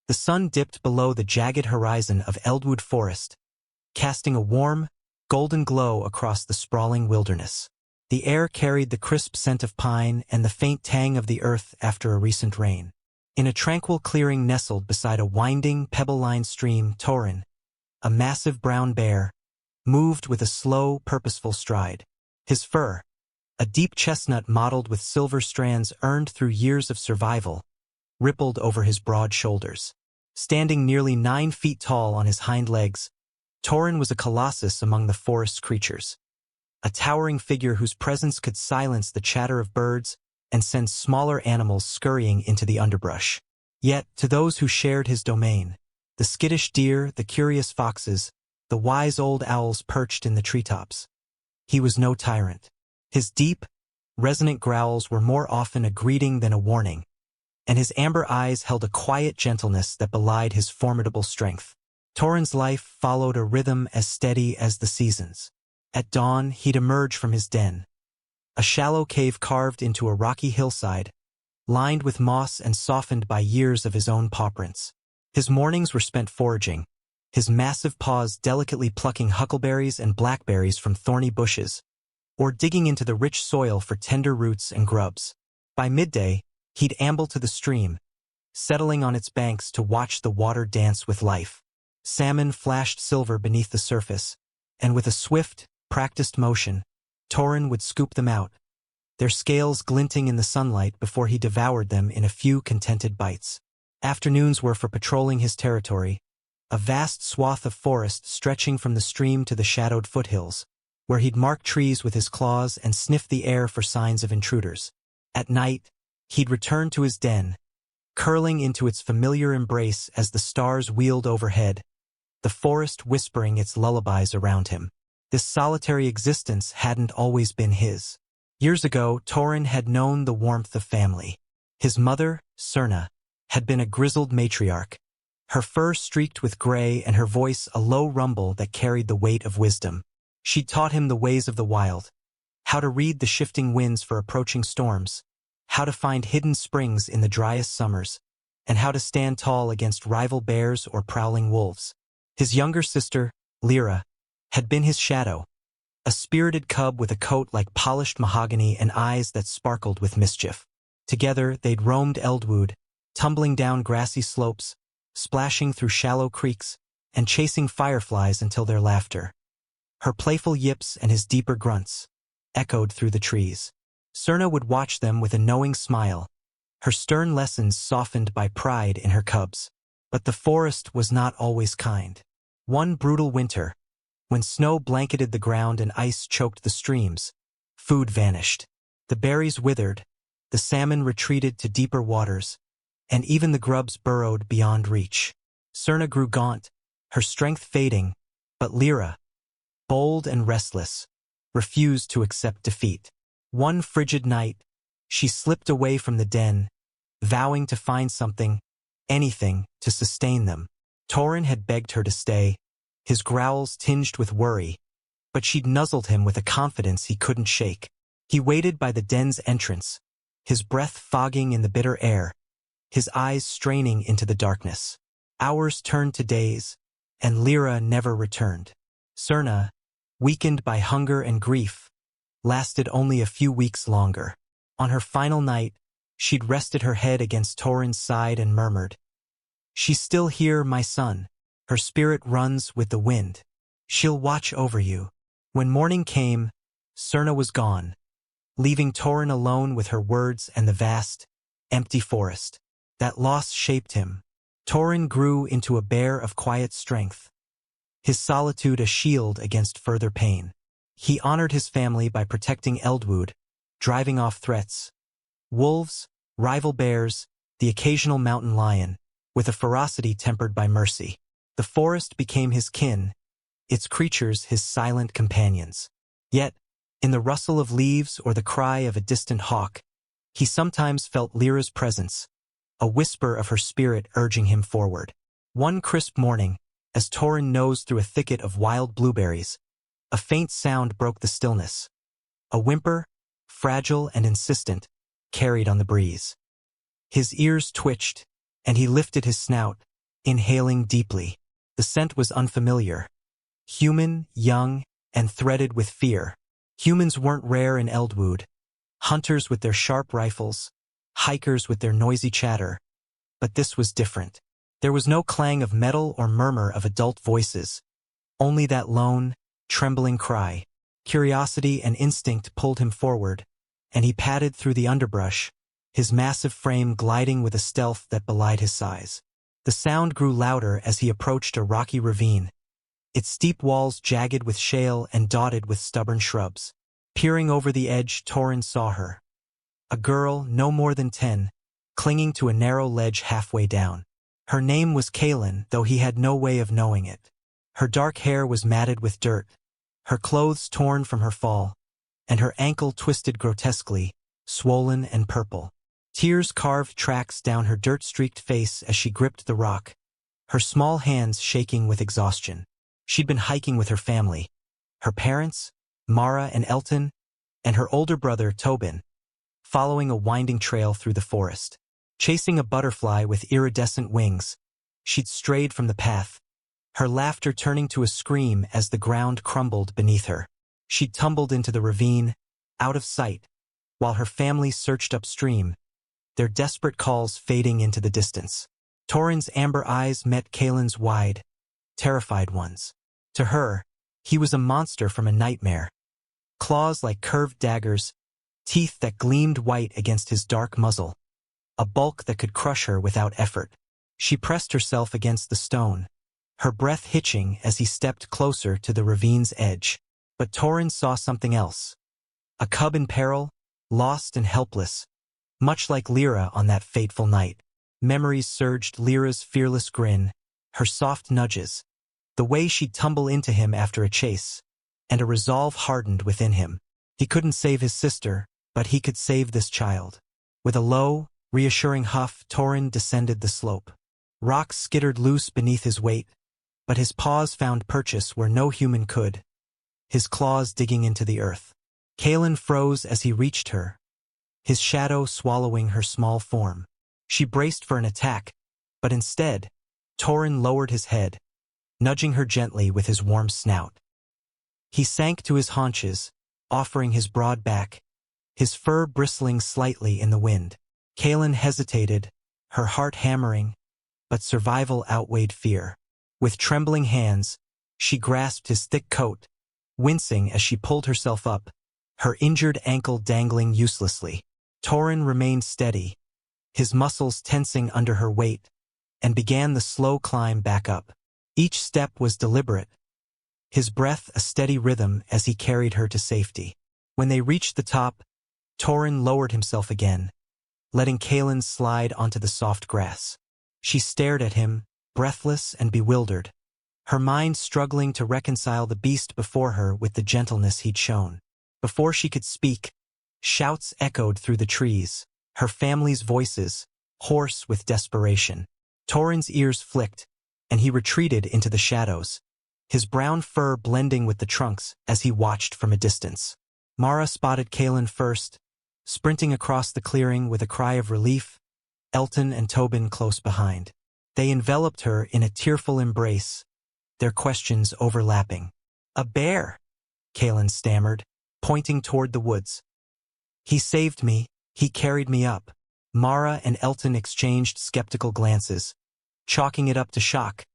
The sun dipped below the jagged horizon of Eldwood Forest, casting a warm, golden glow across the sprawling wilderness. The air carried the crisp scent of pine and the faint tang of the earth after a recent rain. In a tranquil clearing nestled beside a winding, pebble-lined stream, Torin, a massive brown bear, moved with a slow, purposeful stride. His fur, a deep chestnut mottled with silver strands earned through years of survival, rippled over his broad shoulders. Standing nearly 9 feet tall on his hind legs, Torin was a colossus among the forest's creatures. A towering figure whose presence could silence the chatter of birds and send smaller animals scurrying into the underbrush. Yet, to those who shared his domain, the skittish deer, the curious foxes, the wise old owls perched in the treetops, he was no tyrant. His deep, resonant growls were more often a greeting than a warning, and his amber eyes held a quiet gentleness that belied his formidable strength. Torin's life followed a rhythm as steady as the seasons. At dawn, he'd emerge from his den, a shallow cave carved into a rocky hillside, lined with moss and softened by years of his own paw prints. His mornings were spent foraging, his massive paws delicately plucking huckleberries and blackberries from thorny bushes, or digging into the rich soil for tender roots and grubs. By midday, he'd amble to the stream, settling on its banks to watch the water dance with life. Salmon flashed silver beneath the surface, and with a swift, practiced motion, Torin would scoop them out, their scales glinting in the sunlight before he devoured them in a few contented bites. Afternoons were for patrolling his territory, a vast swath of forest stretching from the stream to the shadowed foothills, where he'd mark trees with his claws and sniff the air for signs of intruders. At night, he'd return to his den, curling into its familiar embrace as the stars wheeled overhead, the forest whispering its lullabies around him. This solitary existence hadn't always been his. Years ago, Torin had known the warmth of family. His mother, Serna, had been a grizzled matriarch, her fur streaked with gray and her voice a low rumble that carried the weight of wisdom. She'd taught him the ways of the wild, how to read the shifting winds for approaching storms, how to find hidden springs in the driest summers, and how to stand tall against rival bears or prowling wolves. His younger sister, Lyra, had been his shadow, a spirited cub with a coat like polished mahogany and eyes that sparkled with mischief. Together, they'd roamed Eldwood, tumbling down grassy slopes, splashing through shallow creeks, and chasing fireflies until their laughter, her playful yips and his deeper grunts, echoed through the trees. Serna would watch them with a knowing smile, her stern lessons softened by pride in her cubs. But the forest was not always kind. One brutal winter, when snow blanketed the ground and ice choked the streams, food vanished. The berries withered, the salmon retreated to deeper waters, and even the grubs burrowed beyond reach. Serna grew gaunt, her strength fading, but Lyra, bold and restless, refused to accept defeat. One frigid night, she slipped away from the den, vowing to find something, anything, to sustain them. Torin had begged her to stay, his growls tinged with worry, but she'd nuzzled him with a confidence he couldn't shake. He waited by the den's entrance, his breath fogging in the bitter air, his eyes straining into the darkness. Hours turned to days, and Lyra never returned. Serna, weakened by hunger and grief, lasted only a few weeks longer. On her final night, she'd rested her head against Torin's side and murmured, "She's still here, my son. Her spirit runs with the wind. She'll watch over you." When morning came, Serna was gone, leaving Torin alone with her words and the vast, empty forest. That loss shaped him. Torin grew into a bear of quiet strength, his solitude a shield against further pain. He honored his family by protecting Eldwood, driving off threats, wolves, rival bears, the occasional mountain lion, with a ferocity tempered by mercy. The forest became his kin, its creatures his silent companions. Yet, in the rustle of leaves or the cry of a distant hawk, he sometimes felt Lyra's presence, a whisper of her spirit urging him forward. One crisp morning, as Torin nosed through a thicket of wild blueberries, a faint sound broke the stillness. A whimper, fragile and insistent, carried on the breeze. His ears twitched, and he lifted his snout, inhaling deeply. The scent was unfamiliar. Human, young, and threaded with fear. Humans weren't rare in Eldwood. Hunters with their sharp rifles, hikers with their noisy chatter. But this was different. There was no clang of metal or murmur of adult voices. Only that lone, trembling cry. Curiosity and instinct pulled him forward, and he padded through the underbrush, his massive frame gliding with a stealth that belied his size. The sound grew louder as he approached a rocky ravine, its steep walls jagged with shale and dotted with stubborn shrubs. Peering over the edge, Torin saw her. A girl, no more than 10, clinging to a narrow ledge halfway down. Her name was Kaylin, though he had no way of knowing it. Her dark hair was matted with dirt, her clothes torn from her fall, and her ankle twisted grotesquely, swollen and purple. Tears carved tracks down her dirt-streaked face as she gripped the rock, her small hands shaking with exhaustion. She'd been hiking with her family, her parents, Mara and Elton, and her older brother, Tobin, following a winding trail through the forest. Chasing a butterfly with iridescent wings, she'd strayed from the path, her laughter turning to a scream as the ground crumbled beneath her. She'd tumbled into the ravine, out of sight, while her family searched upstream, their desperate calls fading into the distance. Torin's amber eyes met Kaylin's wide, terrified ones. To her, he was a monster from a nightmare. Claws like curved daggers, teeth that gleamed white against his dark muzzle. A bulk that could crush her without effort. She pressed herself against the stone, her breath hitching as he stepped closer to the ravine's edge. But Torin saw something else. A cub in peril, lost and helpless, much like Lyra on that fateful night. Memories surged: Lyra's fearless grin, her soft nudges, the way she'd tumble into him after a chase, and a resolve hardened within him. He couldn't save his sister, but he could save this child. With a low, reassuring huff, Torin descended the slope. Rocks skittered loose beneath his weight, but his paws found purchase where no human could, his claws digging into the earth. Kaylin froze as he reached her, his shadow swallowing her small form. She braced for an attack, but instead, Torin lowered his head, nudging her gently with his warm snout. He sank to his haunches, offering his broad back, his fur bristling slightly in the wind. Kaylin hesitated, her heart hammering, but survival outweighed fear. With trembling hands, she grasped his thick coat, wincing as she pulled herself up, her injured ankle dangling uselessly. Torin remained steady, his muscles tensing under her weight, and began the slow climb back up. Each step was deliberate, his breath a steady rhythm as he carried her to safety. When they reached the top, Torin lowered himself again, letting Kaylin slide onto the soft grass. She stared at him, breathless and bewildered, her mind struggling to reconcile the beast before her with the gentleness he'd shown. Before she could speak, shouts echoed through the trees, her family's voices, hoarse with desperation. Torin's ears flicked, and he retreated into the shadows, his brown fur blending with the trunks as he watched from a distance. Mara spotted Kaylin first, sprinting across the clearing with a cry of relief, Elton and Tobin close behind. They enveloped her in a tearful embrace, their questions overlapping. "A bear," Kaylin stammered, pointing toward the woods. "He saved me, he carried me up." Mara and Elton exchanged skeptical glances, chalking it up to shock,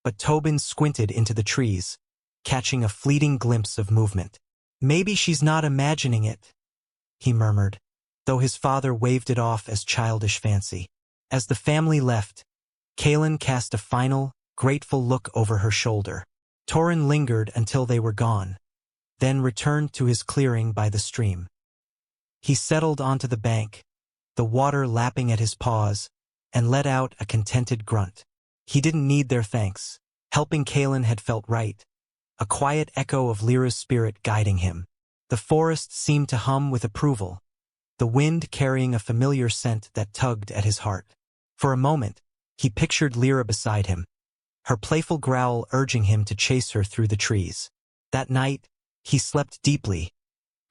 but Tobin squinted into the trees, catching a fleeting glimpse of movement. "Maybe she's not imagining it," he murmured, though his father waved it off as childish fancy. As the family left, Kaylin cast a final, grateful look over her shoulder. Torin lingered until they were gone, then returned to his clearing by the stream. He settled onto the bank, the water lapping at his paws, and let out a contented grunt. He didn't need their thanks. Helping Kaylin had felt right, a quiet echo of Lyra's spirit guiding him. The forest seemed to hum with approval, the wind carrying a familiar scent that tugged at his heart. For a moment, he pictured Lyra beside him, her playful growl urging him to chase her through the trees. That night, he slept deeply,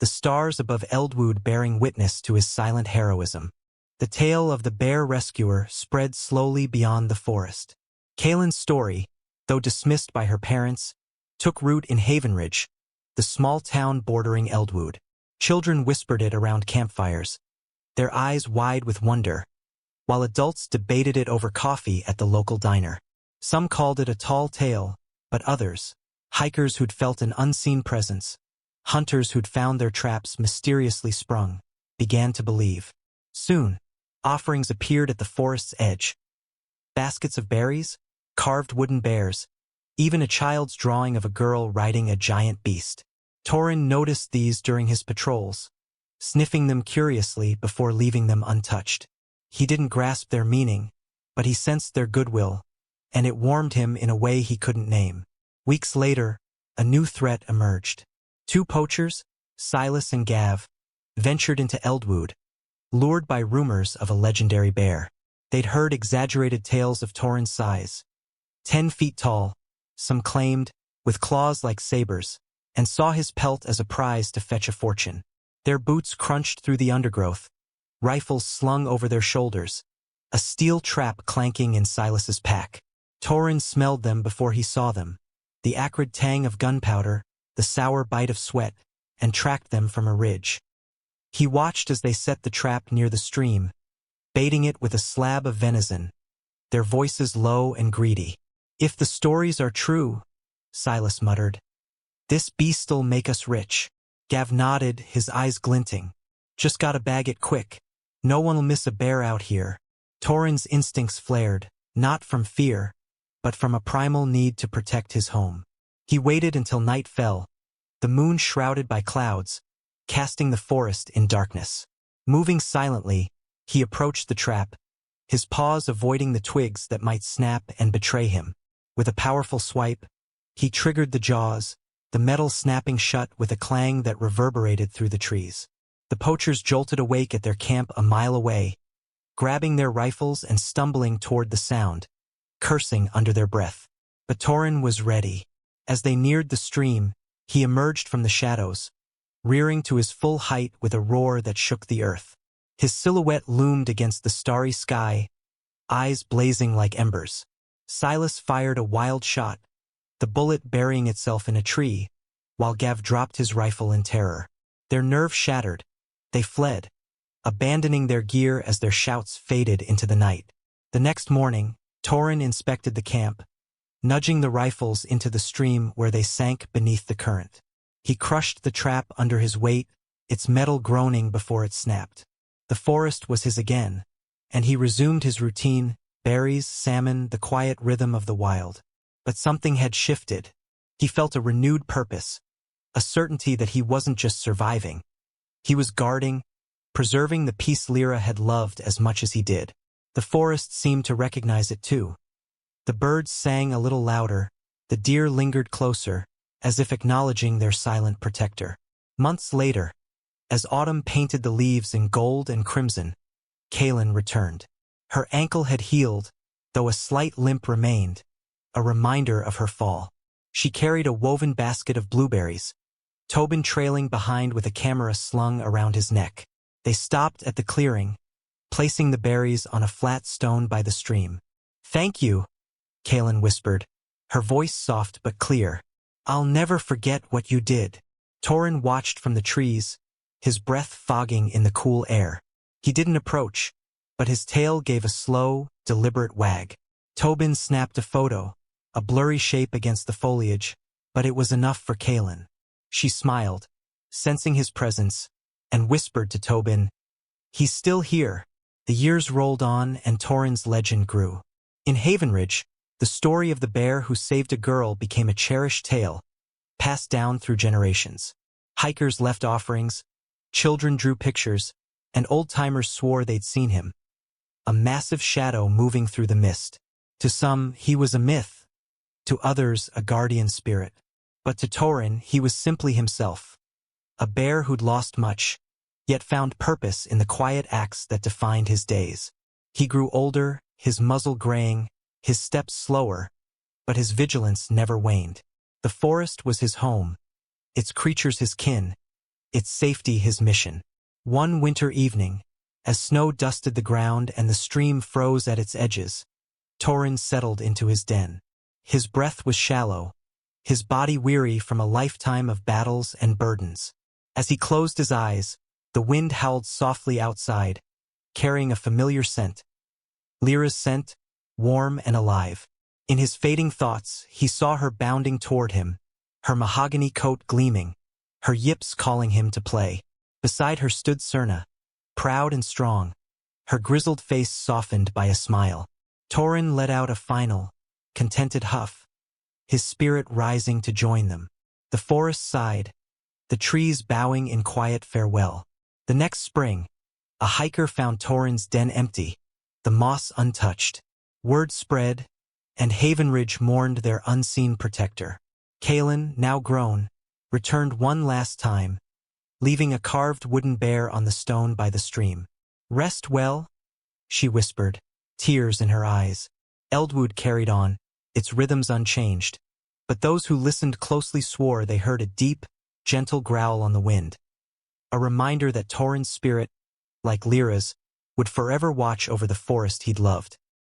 the stars above Eldwood bearing witness to his silent heroism. The tale of the bear rescuer spread slowly beyond the forest. Kaylin's story, though dismissed by her parents, took root in Havenridge, the small town bordering Eldwood. Children whispered it around campfires, their eyes wide with wonder, while adults debated it over coffee at the local diner. Some called it a tall tale, but others, hikers who'd felt an unseen presence, hunters who'd found their traps mysteriously sprung, began to believe. Soon, offerings appeared at the forest's edge. Baskets of berries, carved wooden bears, even a child's drawing of a girl riding a giant beast. Torin noticed these during his patrols, sniffing them curiously before leaving them untouched. He didn't grasp their meaning, but he sensed their goodwill, and it warmed him in a way he couldn't name. Weeks later, a new threat emerged. Two poachers, Silas and Gav, ventured into Eldwood, lured by rumors of a legendary bear. They'd heard exaggerated tales of Torin's size. 10 feet tall, some claimed, with claws like sabers, and saw his pelt as a prize to fetch a fortune. Their boots crunched through the undergrowth, rifles slung over their shoulders, a steel trap clanking in Silas's pack. Torin smelled them before he saw them, the acrid tang of gunpowder, the sour bite of sweat, and tracked them from a ridge. He watched as they set the trap near the stream, baiting it with a slab of venison, their voices low and greedy. "If the stories are true," Silas muttered, "this beast'll make us rich." Gav nodded, his eyes glinting. "Just gotta bag it quick. No one'll miss a bear out here." Torin's instincts flared, not from fear, but from a primal need to protect his home. He waited until night fell, the moon shrouded by clouds, casting the forest in darkness. Moving silently, he approached the trap, his paws avoiding the twigs that might snap and betray him. With a powerful swipe, he triggered the jaws, the metal snapping shut with a clang that reverberated through the trees. The poachers jolted awake at their camp a mile away, grabbing their rifles and stumbling toward the sound, cursing under their breath. But Torin was ready. As they neared the stream, he emerged from the shadows, rearing to his full height with a roar that shook the earth. His silhouette loomed against the starry sky, eyes blazing like embers. Silas fired a wild shot, the bullet burying itself in a tree, while Gav dropped his rifle in terror. Their nerves shattered. They fled, abandoning their gear as their shouts faded into the night. The next morning, Torin inspected the camp, nudging the rifles into the stream where they sank beneath the current. He crushed the trap under his weight, its metal groaning before it snapped. The forest was his again, and he resumed his routine: berries, salmon, the quiet rhythm of the wild. But something had shifted. He felt a renewed purpose, a certainty that he wasn't just surviving. He was guarding, preserving the peace Lyra had loved as much as he did. The forest seemed to recognize it too. The birds sang a little louder, the deer lingered closer, as if acknowledging their silent protector. Months later, as autumn painted the leaves in gold and crimson, Kaylin returned. Her ankle had healed, though a slight limp remained, a reminder of her fall. She carried a woven basket of blueberries, Tobin trailing behind with a camera slung around his neck. They stopped at the clearing, placing the berries on a flat stone by the stream. "Thank you," Kaylin whispered, her voice soft but clear. "I'll never forget what you did." Torin watched from the trees, his breath fogging in the cool air. He didn't approach, but his tail gave a slow, deliberate wag. Tobin snapped a photo, a blurry shape against the foliage, but it was enough for Kaylin. She smiled, sensing his presence, and whispered to Tobin, "He's still here." The years rolled on and Torin's legend grew. In Havenridge, the story of the bear who saved a girl became a cherished tale, passed down through generations. Hikers left offerings, children drew pictures, and old-timers swore they'd seen him, a massive shadow moving through the mist. To some, he was a myth, to others a guardian spirit. But to Torin, he was simply himself, a bear who'd lost much, yet found purpose in the quiet acts that defined his days. He grew older, his muzzle graying, his steps slower, but his vigilance never waned. The forest was his home, its creatures his kin, its safety his mission. One winter evening, as snow dusted the ground and the stream froze at its edges, Torin settled into his den. His breath was shallow, his body weary from a lifetime of battles and burdens. As he closed his eyes, the wind howled softly outside, carrying a familiar scent. Lyra's scent, warm and alive. In his fading thoughts, he saw her bounding toward him, her mahogany coat gleaming, her yips calling him to play. Beside her stood Serna, proud and strong, her grizzled face softened by a smile. Torin let out a final, contented huff, his spirit rising to join them. The forest sighed, the trees bowing in quiet farewell. The next spring, a hiker found Torin's den empty, the moss untouched. Word spread, and Havenridge mourned their unseen protector. Kaelin, now grown, returned one last time, leaving a carved wooden bear on the stone by the stream. "Rest well," she whispered, tears in her eyes. Eldwood carried on, its rhythms unchanged, but those who listened closely swore they heard a deep, gentle growl on the wind, a reminder that Torin's spirit, like Lyra's, would forever watch over the forest he'd loved.